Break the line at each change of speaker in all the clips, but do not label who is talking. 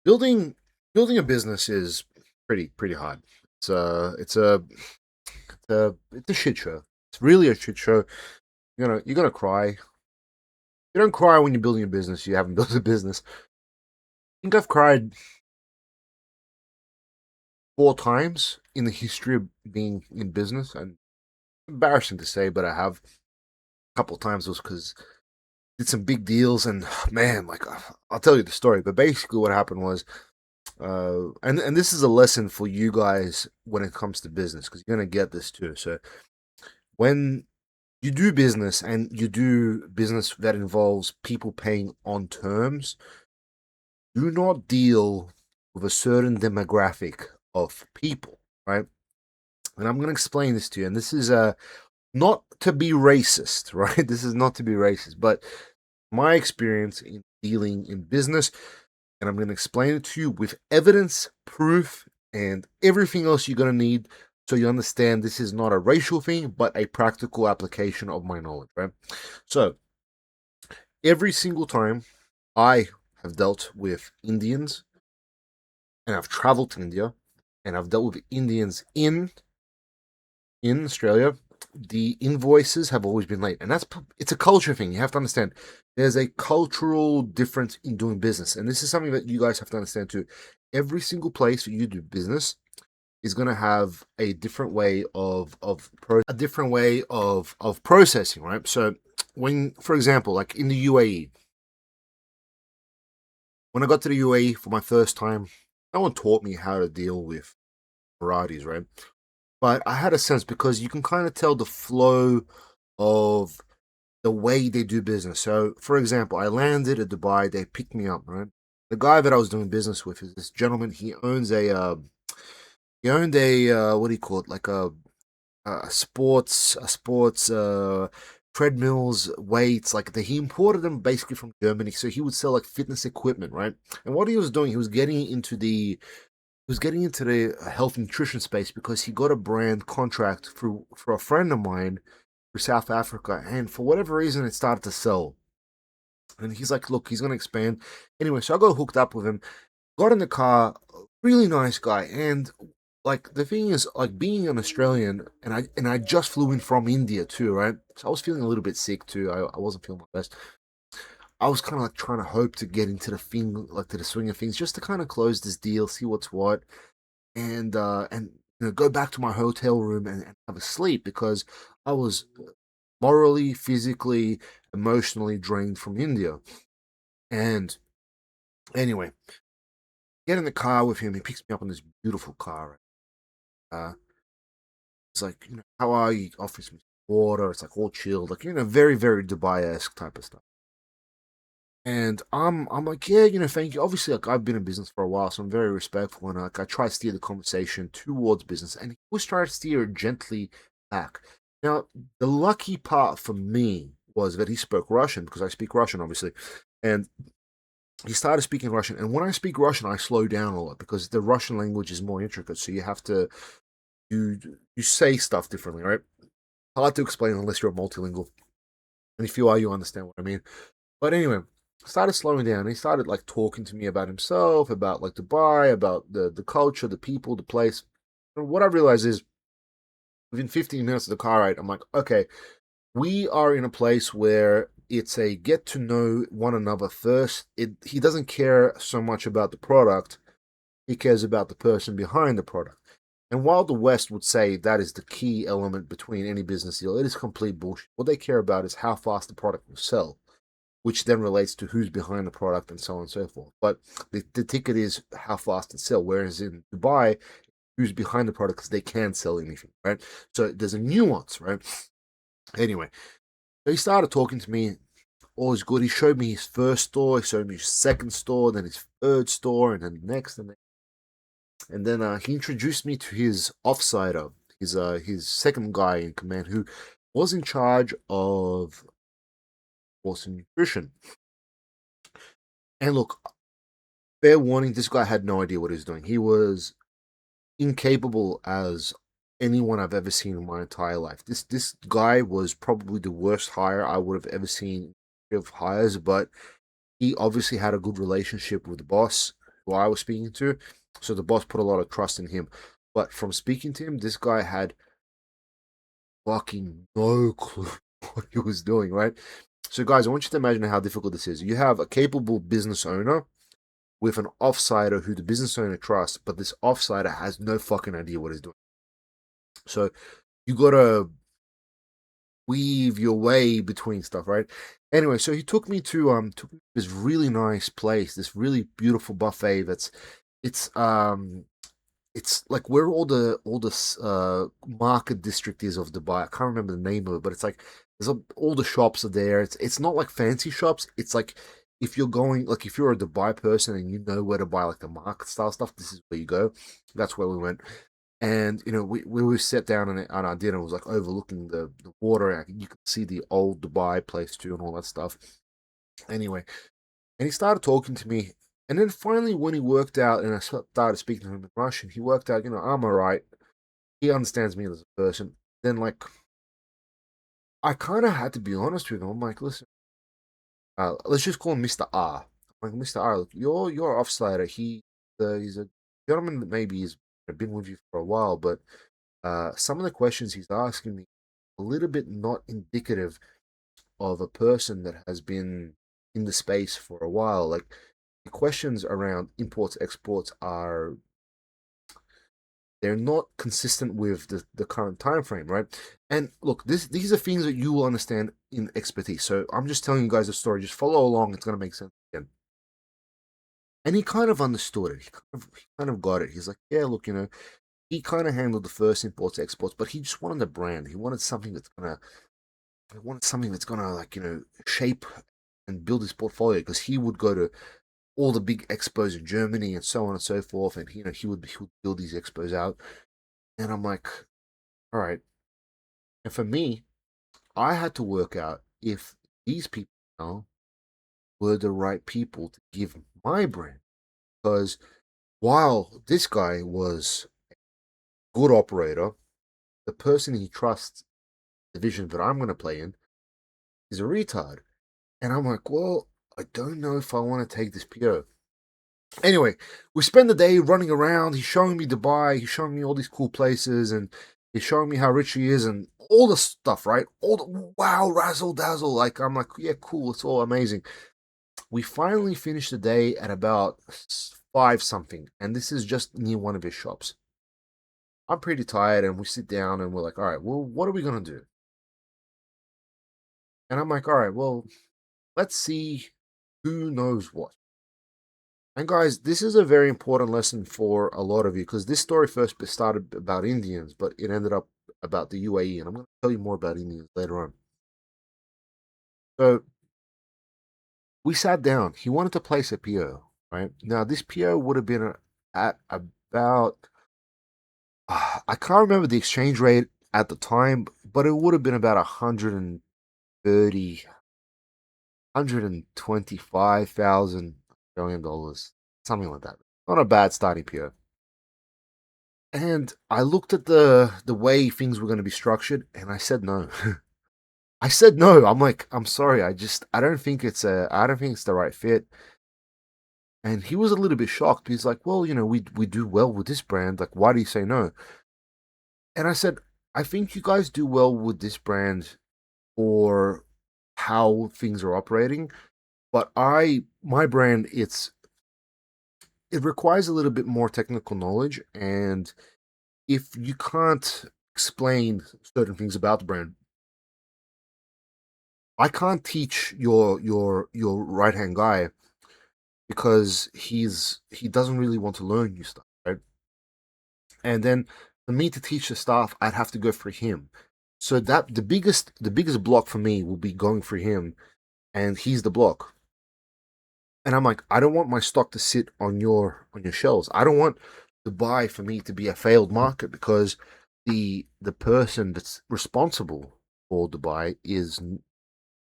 building building a business is pretty hard. It's a shit show. It's really a shit show. You're gonna cry. You don't cry when you're building a business. You haven't built a business. I think I've cried 4 times in the history of being in business, and embarrassing to say, but I have. A couple of times was because did some big deals, and man, I'll tell you the story. But basically, what happened was, and this is a lesson for you guys when it comes to business, because you're gonna get this too. So when you do business and you do business that involves people paying on terms, do not deal with a certain demographic of people, right? And I'm going to explain this to you. And this is not to be racist, right? This is not to be racist, but my experience in dealing in business, and I'm going to explain it to you with evidence, proof, and everything else you're going to need so you understand this is not a racial thing, but a practical application of my knowledge, right? So, every single time I have dealt with Indians, and I've traveled to India, and I've dealt with Indians in Australia, the invoices have always been late, and it's a culture thing. You have to understand. There's a cultural difference in doing business, and this is something that you guys have to understand too. Every single place that you do business is going to have a different way of processing, right? So when, for example, like in the UAE, when I got to the UAE for my first time, no one taught me how to deal with varieties, right? But I had a sense because you can kind of tell the flow of the way they do business. So, for example, I landed at Dubai. They picked me up, right? The guy that I was doing business with is this gentleman. He owned a what do you call it? Like a sports treadmills, weights. He imported them basically from Germany. So he would sell like fitness equipment, right? And what he was doing, he was getting into the health nutrition space because he got a brand contract for a friend of mine for South Africa, and for whatever reason, it started to sell. And he's like, "Look, he's gonna expand." Anyway, so I got hooked up with him, got in the car, really nice guy, and like the thing is, like being an Australian, and I just flew in from India too, right? So I was feeling a little bit sick too. I wasn't feeling my best. I was kind of like trying to hope to get into the thing, like to the swing of things, just to kind of close this deal, see what's what, and go back to my hotel room and have a sleep because I was morally, physically, emotionally drained from India. And anyway, get in the car with him. He picks me up in this beautiful car. Uh, it's like, how are you? He offers me water. It's like all chilled, like very very Dubai-esque type of stuff. And I'm like, yeah, thank you. Obviously, like I've been in business for a while, so I'm very respectful, and like I try to steer the conversation towards business, and he was trying to steer it gently back. Now, the lucky part for me was that he spoke Russian because I speak Russian, obviously, and he started speaking Russian. And when I speak Russian, I slow down a lot because the Russian language is more intricate, so you you say stuff differently, right? Hard to explain unless you're a multilingual, and if you are, you understand what I mean. But anyway, started slowing down. He started like talking to me about himself, about like Dubai, about the culture, the people, the place. And what I realized is within 15 minutes of the car ride, I'm like, okay, we are in a place where it's a get to know one another first. He doesn't care so much about the product, he cares about the person behind the product. And while the West would say that is the key element between any business deal, it is complete bullshit. What they care about is how fast the product will sell, which then relates to who's behind the product and so on and so forth. But the ticket is how fast it sells. Whereas in Dubai, who's behind the product because they can't sell anything, right? So there's a nuance, right? Anyway, so he started talking to me. All is good. He showed me his first store. He showed me his second store, then his third store, and then the next, and then he introduced me to his offsider, his second guy in command, who was in charge of sports and nutrition. And look, fair warning, this guy had no idea what he was doing. He was incapable as anyone I've ever seen in my entire life. This guy was probably the worst hire I would have ever seen of hires, but he obviously had a good relationship with the boss, who I was speaking to. So the boss put a lot of trust in him. But from speaking to him, this guy had fucking no clue what he was doing, right? So, guys, I want you to imagine how difficult this is. You have a capable business owner with an offsider who the business owner trusts, but this offsider has no fucking idea what he's doing. So, you gotta weave your way between stuff, right? Anyway, so he took me to this really nice place, this really beautiful buffet it's it's like where all the market district is of Dubai. I can't remember the name of it, but it's like all the shops are there. It's not like fancy shops. It's like if you're going like if you're a Dubai person and you know where to buy like the market style stuff, this is where you go. That's where we went. And we were sat down on our dinner. It was like overlooking the water. And you could see the old Dubai place too, and all that stuff. Anyway, and he started talking to me. And then finally, when he worked out, and I started speaking to him in Russian, he worked out, I'm alright. He understands me as a person. Then, like, I kind of had to be honest with him. I'm like, listen, let's just call him Mr. R. I'm like, Mr. R, look, you're offsider. He's a gentleman that maybe has been with you for a while, but some of the questions he's asking me a little bit not indicative of a person that has been in the space for a while. Like the questions around imports, exports are they're not consistent with the current time frame, right? And look, these are things that you will understand in expertise. So I'm just telling you guys a story. Just follow along. It's gonna make sense again. And he kind of understood it. He kind of got it. He's like, yeah, look, he kind of handled the first imports, exports, but he just wanted a brand. He wanted something that's gonna like shape and build his portfolio because he would go to all the big expos in Germany and so on and so forth, and he would build these expos out. And I'm like, all right. And for me, I had to work out if these people were the right people to give my brand. Because while this guy was a good operator, the person he trusts, the vision that I'm going to play in, is a retard. And I'm like, well, I don't know if I want to take this PO. Anyway, we spend the day running around. He's showing me Dubai. He's showing me all these cool places, and he's showing me how rich he is, and all the stuff, right? All the wow, razzle dazzle. Like I'm like, yeah, cool. It's all amazing. We finally finished the day at about 5 something, and this is just near one of his shops. I'm pretty tired, and we sit down, and we're like, all right, well, what are we gonna do? And I'm like, all right, well, let's see who knows what. And guys, this is a very important lesson for a lot of you because this story first started about Indians, but it ended up about the UAE, and I'm going to tell you more about Indians later on. So we sat down. He wanted to place a PO, right? Now, this PO would have been at about, I can't remember the exchange rate at the time, but it would have been about 130, 125,000 Australian dollars, something like that. Not a bad starting PO. And I looked at the way things were going to be structured, and I said no. I said no. I'm like, I'm sorry. I don't think I don't think it's the right fit. And he was a little bit shocked. He's like, well, we do well with this brand. Like, why do you say no? And I said, I think you guys do well with this brand for how things are operating, but my brand, it requires a little bit more technical knowledge, and if you can't explain certain things about the brand, I can't teach your right hand guy because he doesn't really want to learn new stuff, right? And then for me to teach the staff, I'd have to go for him. So that the biggest block for me will be going for him, and he's the block. And I'm like, I don't want my stock to sit on your shelves. I don't want Dubai for me to be a failed market because the person that's responsible for Dubai is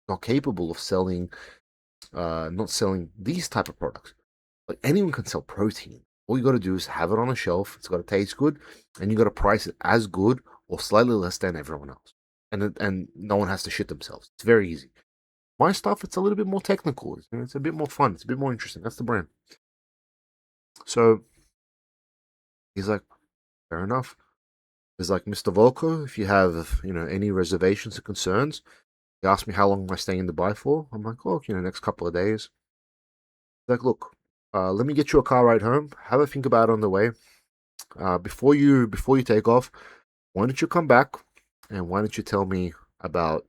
not capable of not selling these type of products. Like anyone can sell protein. All you got to do is have it on a shelf. It's got to taste good, and you got to price it as good or slightly less than everyone else. And no one has to shit themselves. It's very easy. My stuff, it's a little bit more technical. It's a bit more fun. It's a bit more interesting. That's the brand. So he's like, fair enough. He's like, Mr. Volko, if you have, any reservations or concerns, he asked me how long am I staying in Dubai for. I'm like, oh, next couple of days. He's like, look, let me get you a car ride home. Have a think about it on the way. Before you take off, why don't you come back and why don't you tell me about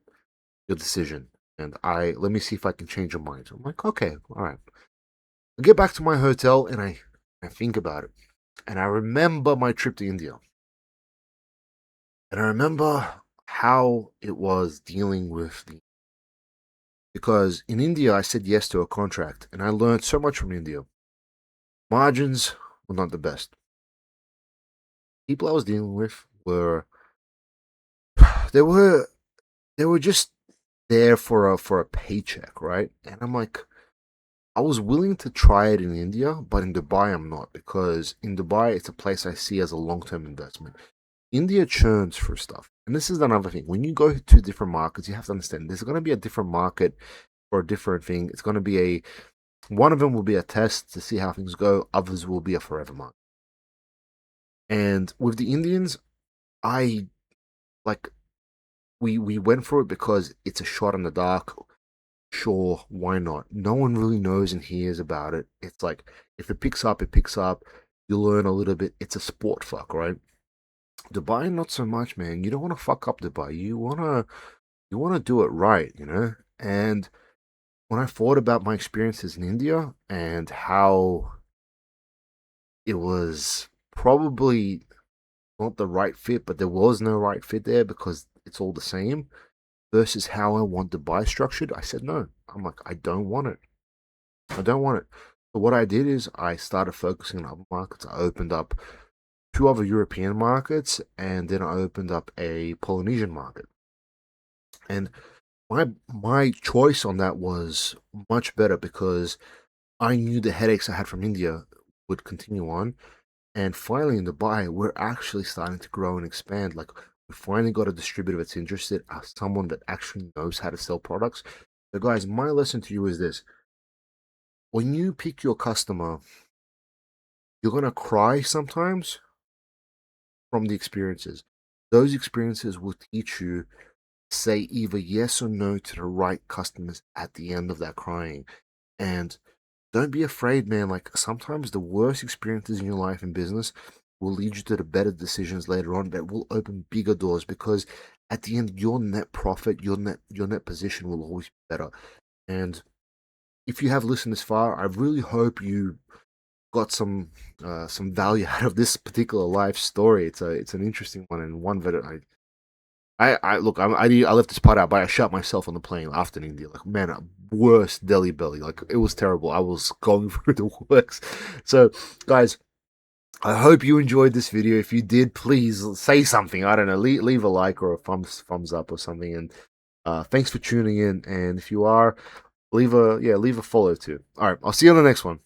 your decision? And let me see if I can change your mind. I'm like, okay, all right. I get back to my hotel and I think about it. And I remember my trip to India. And I remember how it was dealing with because in India I said yes to a contract and I learned so much from India. Margins were not the best. People I was dealing with were they were they were just there for a paycheck, right? And I'm like, I was willing to try it in India, but in Dubai I'm not because in Dubai it's a place I see as a long-term investment. India churns for stuff. And this is another thing. When you go to different markets, you have to understand there's going to be a different market for a different thing. It's going to be one of them will be a test to see how things go, others will be a forever market. And with the Indians, I like we went for it because it's a shot in the dark. Sure, why not? No one really knows and hears about it. It's like if it picks up, it picks up. You learn a little bit. It's a sport fuck, right? Dubai, not so much, man. You don't want to fuck up Dubai. You wanna do it right. And when I thought about my experiences in India and how it was probably not the right fit, but there was no right fit there because it's all the same versus how I want Dubai structured, I said no. I'm like, I don't want it. I don't want it. So what I did is I started focusing on other markets. I opened up two other European markets and then I opened up a Polynesian market. And my choice on that was much better because I knew the headaches I had from India would continue on. And finally, in Dubai, we're actually starting to grow and expand. Like, we finally got a distributor that's interested, someone that actually knows how to sell products. So, guys, my lesson to you is this: when you pick your customer, you're gonna cry sometimes from the experiences. Those experiences will teach you say either yes or no to the right customers at the end of that crying. And don't be afraid, man. Like sometimes the worst experiences in your life in business will lead you to the better decisions later on that will open bigger doors because at the end your net profit, your net position will always be better. And if you have listened this far, I really hope you got some value out of this particular life story. It's an interesting one and one that I look, I left this part out, but I shot myself on the plane after in India. Like, man, worst Delhi belly. Like, it was terrible. I was going through the works. So, guys, I hope you enjoyed this video. If you did, please say something. I don't know, leave a like or a thumbs up or something. And thanks for tuning in. And if you are, leave a follow too. All right, I'll see you on the next one.